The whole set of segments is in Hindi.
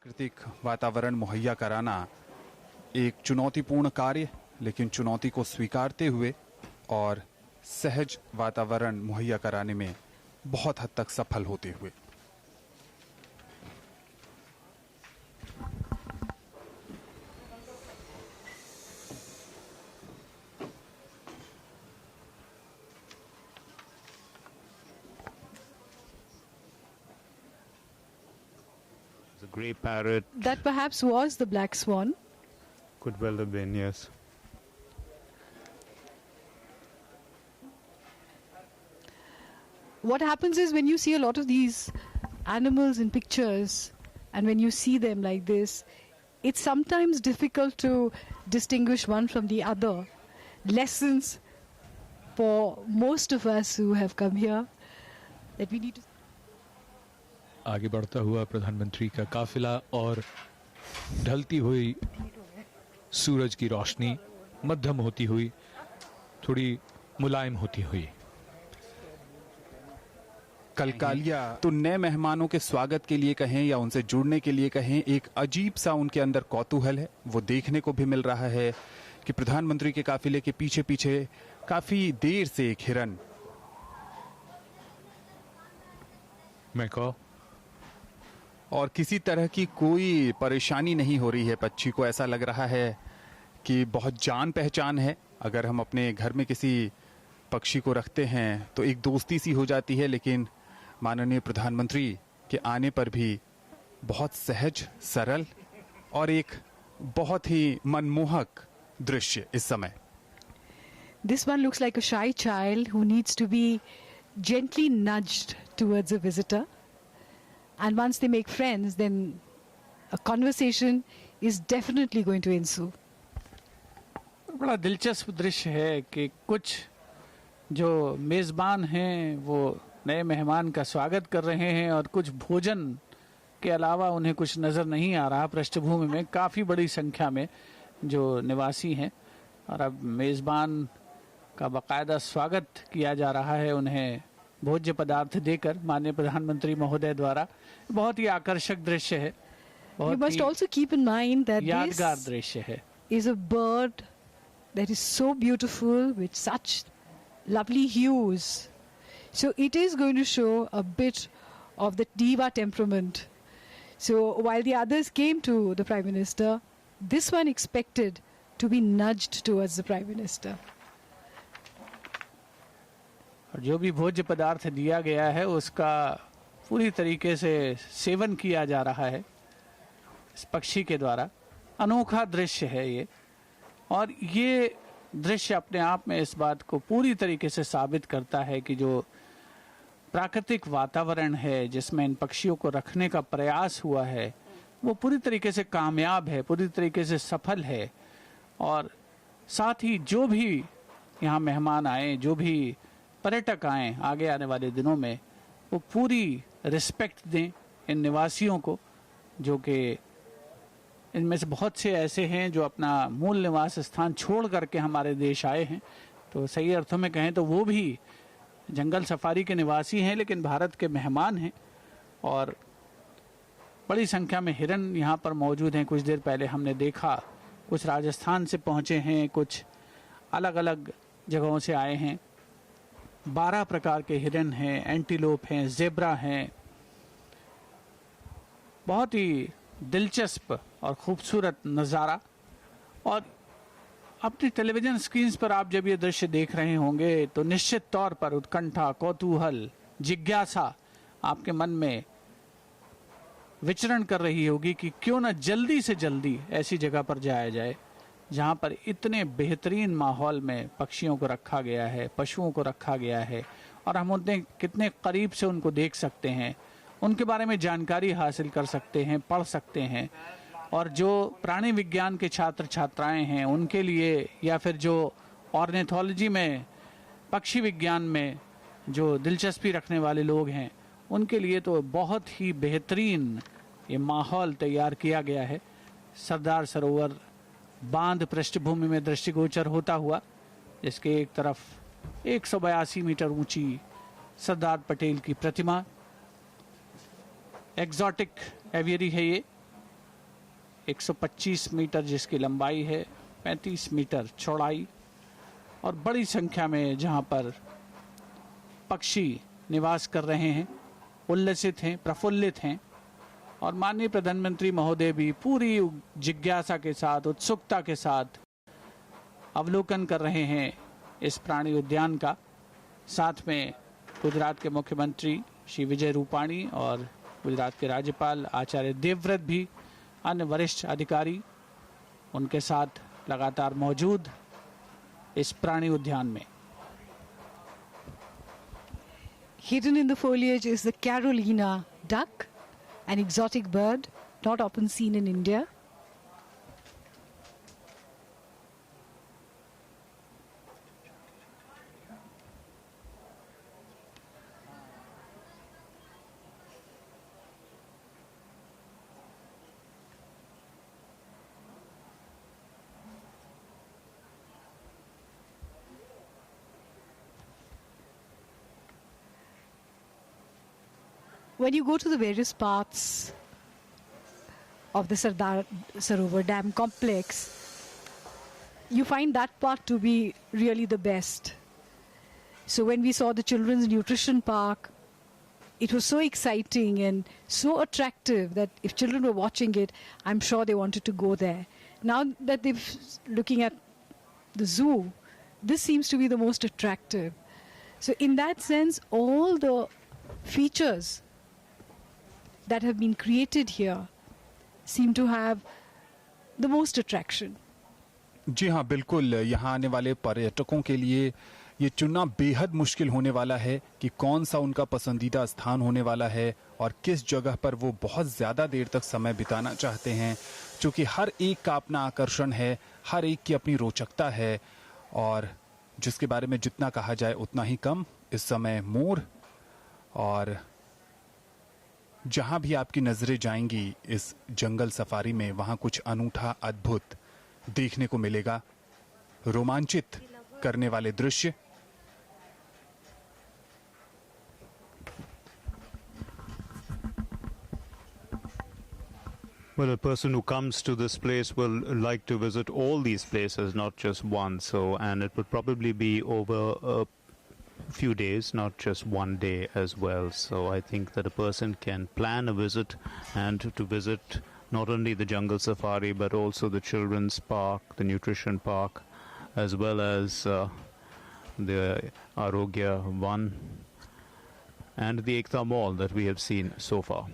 प्राकृतिक वातावरण मुहैया कराना एक चुनौतीपूर्ण कार्य, लेकिन चुनौती को स्वीकारते हुए और सहज वातावरण मुहैया कराने में बहुत हद तक सफल होते हुए। The grey parrot. That perhaps was the black swan. Could well have been, yes. What happens is when you see a lot of these animals in pictures and when you see them like this, it's sometimes difficult to distinguish one from the other. Lessons for most of us who have come here that we need to. आगे बढ़ता हुआ प्रधानमंत्री का काफिला और ढलती हुई सूरज की रोशनी मध्यम होती हुई थोड़ी मुलायम होती हुई। कलकालिया तो नए मेहमानों के स्वागत के लिए कहें या उनसे जुड़ने के लिए कहें, एक अजीब सा उनके अंदर कौतूहल है। वो देखने को भी मिल रहा है कि प्रधानमंत्री के काफिले के पीछे पीछे काफी देर से एक हिरन मैको और किसी तरह की कोई परेशानी नहीं हो रही है पक्षी को। ऐसा लग रहा है कि बहुत जान पहचान है। अगर हम अपने घर में किसी पक्षी को रखते हैं तो एक दोस्ती सी हो जाती है, लेकिन माननीय प्रधानमंत्री के आने पर भी बहुत सहज, सरल और एक बहुत ही मनमोहक दृश्य इस समय। This one looks like a shy child who needs to be gently nudged towards a visitor. And once they make friends, then a conversation is definitely going to ensue. बड़ा दिलचस्प दृश्य है कि कुछ जो मेज़बान हैं वो नए मेहमान का स्वागत कर रहे हैं और कुछ भोजन के अलावा उन्हें कुछ नज़र नहीं आ रहा। पृष्ठभूमि में काफ़ी बड़ी संख्या में जो निवासी हैं और अब मेज़बान का बाकायदा स्वागत किया जा रहा है उन्हें भोज्य पदार्थ देकर माननीय प्रधानमंत्री महोदय द्वारा। बहुत ही आकर्षक दृश्य है, You must also keep in mind that यादगार this दृश्य है। is a bird that is so beautiful with such lovely hues. So it is going to show a bit of the diva temperament. So while the others came to the Prime Minister, this one expected to be nudged towards the Prime Minister. और जो भी भोज्य पदार्थ दिया गया है उसका पूरी तरीके से सेवन किया जा रहा है इस पक्षी के द्वारा। अनोखा दृश्य है ये, और ये दृश्य अपने आप में इस बात को पूरी तरीके से साबित करता है कि जो प्राकृतिक वातावरण है जिसमें इन पक्षियों को रखने का प्रयास हुआ है वो पूरी तरीके से कामयाब है, पूरी तरीके से सफल है। और साथ ही जो भी यहाँ मेहमान आए, जो भी पर्यटक आए आगे आने वाले दिनों में, वो पूरी रिस्पेक्ट दें इन निवासियों को, जो कि इनमें से बहुत से ऐसे हैं जो अपना मूल निवास स्थान छोड़ करके हमारे देश आए हैं। तो सही अर्थों में कहें तो वो भी जंगल सफारी के निवासी हैं लेकिन भारत के मेहमान हैं। और बड़ी संख्या में हिरन यहाँ पर मौजूद हैं। कुछ देर पहले हमने देखा कुछ राजस्थान से पहुँचे हैं, कुछ अलग अलग जगहों से आए हैं। 12 प्रकार के हिरन हैं, एंटीलोप हैं, ज़ेब्रा हैं। बहुत ही दिलचस्प और खूबसूरत नज़ारा। और अपनी टेलीविज़न स्क्रीन्स पर आप जब ये दृश्य देख रहे होंगे तो निश्चित तौर पर उत्कंठा, कौतूहल, जिज्ञासा आपके मन में विचरण कर रही होगी कि क्यों न जल्दी से जल्दी ऐसी जगह पर जाया जाए जहाँ पर इतने बेहतरीन माहौल में पक्षियों को रखा गया है, पशुओं को रखा गया है, और हम उन्हें कितने करीब से उनको देख सकते हैं, उनके बारे में जानकारी हासिल कर सकते हैं, पढ़ सकते हैं। और जो प्राणी विज्ञान के छात्र छात्राएं हैं उनके लिए, या फिर जो ऑर्निथोलॉजी में, पक्षी विज्ञान में जो दिलचस्पी रखने वाले लोग हैं, उनके लिए तो बहुत ही बेहतरीन ये माहौल तैयार किया गया है। सरदार सरोवर बांध पृष्ठभूमि में दृष्टिगोचर होता हुआ, जिसके एक तरफ 182 मीटर ऊंची सरदार पटेल की प्रतिमा, एक्सोटिक एवियरी है ये, 125 मीटर जिसकी लंबाई है, 35 मीटर चौड़ाई, और बड़ी संख्या में जहां पर पक्षी निवास कर रहे हैं, उल्लसित हैं, प्रफुल्लित हैं। और माननीय प्रधानमंत्री महोदय भी पूरी जिज्ञासा के साथ, उत्सुकता के साथ अवलोकन कर रहे हैं इस प्राणी उद्यान का। साथ में गुजरात के मुख्यमंत्री श्री विजय रूपाणी और गुजरात के राज्यपाल आचार्य देवव्रत भी, अन्य वरिष्ठ अधिकारी उनके साथ लगातार मौजूद इस प्राणी उद्यान में। Hidden in the foliage is the Carolina duck, an exotic bird not often seen in India. When you go to the various parts of the Sardar Sarovar Dam complex, you find that part to be really the best. So when we saw the children's nutrition park, it was so exciting and so attractive that if children were watching it, I'm sure they wanted to go there. Now that they're looking at the zoo, this seems to be the most attractive. So in that sense, all the features that have been created here seem to have the most attraction. जी हाँ, बिल्कुल। यहाँ आने वाले पर्यटकों के लिए ये चुनना बेहद मुश्किल होने वाला है कि कौन सा उनका पसंदीदा स्थान होने वाला है और किस जगह पर वो बहुत ज़्यादा देर तक समय बिताना चाहते हैं, क्योंकि हर एक का अपना आकर्षण है, हर एक की अपनी रोचकता है और जिसके बारे में जितना कहा जाए उतना ही कम। इस समय मोर, और जहाँ भी आपकी नज़रें जाएंगी इस जंगल सफारी में, वहाँ कुछ अनूठा, अद्भुत देखने को मिलेगा, रोमांचित करने वाले दृश्य। Well, a person who comes to this place will like to visit all these places, not just one. So, and it would probably be over a few days, not just one day as well. So I think that a person can plan a visit and to visit not only the jungle safari but also the children's park, the nutrition park, as well as the Arogya One and the Ekta Mall that we have seen so far.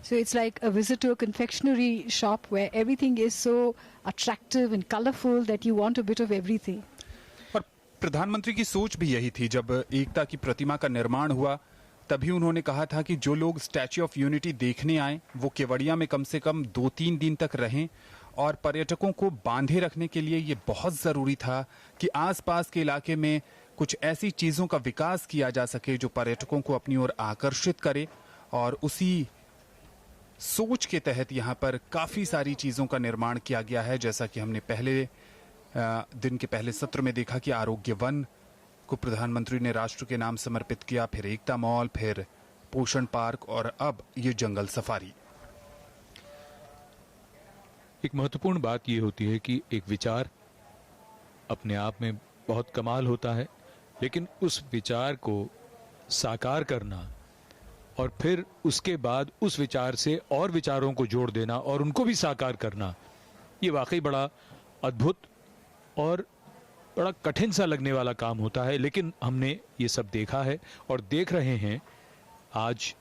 So it's like a visit to a confectionery shop where everything is so attractive and colorful that you want a bit of everything. और प्रधानमंत्री की सोच भी यही थी। जब एकता की प्रतिमा का निर्माण हुआ तभी उन्होंने कहा था कि जो लोग स्टैच्यू ऑफ यूनिटी देखने आए वो केवड़िया में कम से कम 2-3 दिन तक रहें, और पर्यटकों को बांधे रखने के लिए ये बहुत ज़रूरी था कि आसपास के इलाके में कुछ ऐसी चीज़ों का विकास किया जा सके जो पर्यटकों को अपनी ओर आकर्षित करे। और उसी सोच के तहत यहाँ पर काफ़ी सारी चीज़ों का निर्माण किया गया है। जैसा कि हमने पहले दिन के पहले सत्र में देखा कि आरोग्य वन को प्रधानमंत्री ने राष्ट्र के नाम समर्पित किया, फिर एकता मॉल, फिर पोषण पार्क और अब ये जंगल सफारी। एक महत्वपूर्ण बात ये होती है कि एक विचार अपने आप में बहुत कमाल होता है, लेकिन उस विचार को साकार करना और फिर उसके बाद उस विचार से और विचारों को जोड़ देना और उनको भी साकार करना, ये वाकई बड़ा अद्भुत और बड़ा कठिन सा लगने वाला काम होता है। लेकिन हमने ये सब देखा है और देख रहे हैं। आज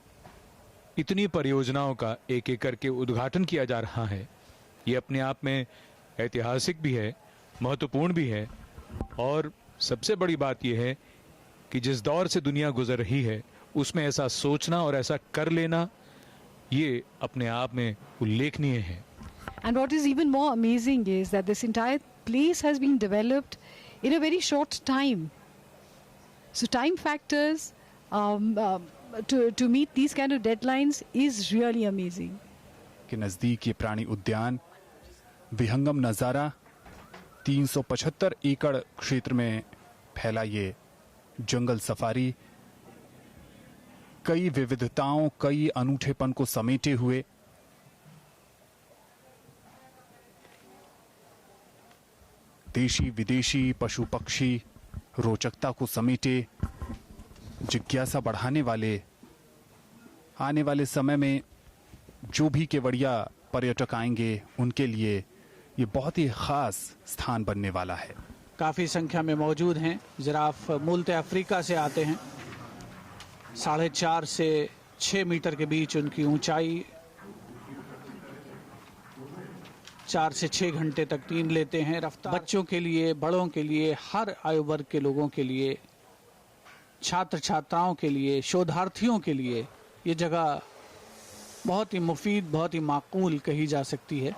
इतनी परियोजनाओं का एक एक करके उद्घाटन किया जा रहा है। ये अपने आप में ऐतिहासिक भी है, महत्वपूर्ण भी है, और सबसे बड़ी बात यह है कि जिस दौर से दुनिया गुजर रही है उसमें ऐसा सोचना और ऐसा कर लेना, ये अपने आप में उल्लेखनीय है। And what is even more amazing is that this entire place has been developed in a very short time. So time factors to meet these kind of deadlines is really amazing. के नज़दीक ये प्राणी उद्यान, विहंगम नज़ारा, 375 एकड़ क्षेत्र में फैला ये जंगल सफारी, कई विविधताओं, कई अनूठेपन को समेटे हुए। देशी विदेशी पशु पक्षी रोचकता को समेटे, जिज्ञासा बढ़ाने वाले, आने वाले समय में जो भी केवड़िया पर्यटक आएंगे उनके लिए ये बहुत ही खास स्थान बनने वाला है। काफ़ी संख्या में मौजूद हैं। जिराफ मूलतः अफ्रीका से आते हैं। 4.5 से 6 मीटर के बीच उनकी ऊंचाई, 4 से 6 घंटे तक नींद लेते हैं। रफ्तार बच्चों के लिए, बड़ों के लिए, हर आयु वर्ग के लोगों के लिए, छात्र छात्राओं के लिए, शोधार्थियों के लिए ये जगह बहुत ही मुफीद, बहुत ही माकूल कही जा सकती है।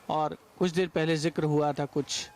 और कुछ देर पहले जिक्र हुआ था कुछ